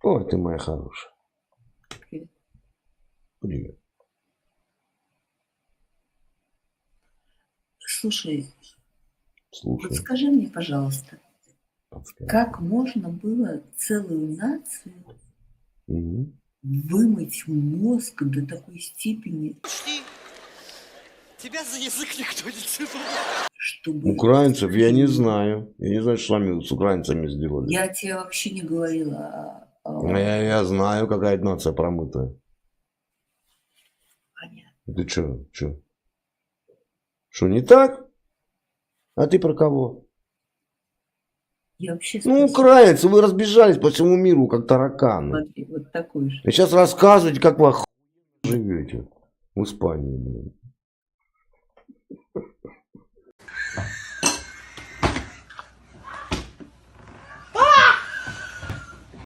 Ой, ты моя хорошая. Привет. Привет. Слушай, вот Слушай. скажи мне, пожалуйста, Подскажи. как можно было целую нацию Мгм. вымыть мозг до такой степени, Почти. Тебя за язык никто не тянул. чтобы Украинцев я не искренне... знаю. Я не знаю, что с вами, с украинцами сделали. Я тебе вообще не говорила Я знаю, какая нация промытая. понятно. Ты чё? Чё? Что, не так? А ты про кого? Я вообще Ну, спросила, украинцы, вы разбежались по всему миру, как тараканы. смотри, вот такой же. И сейчас рассказываете, как вы охуенно живете в Испании. Блин.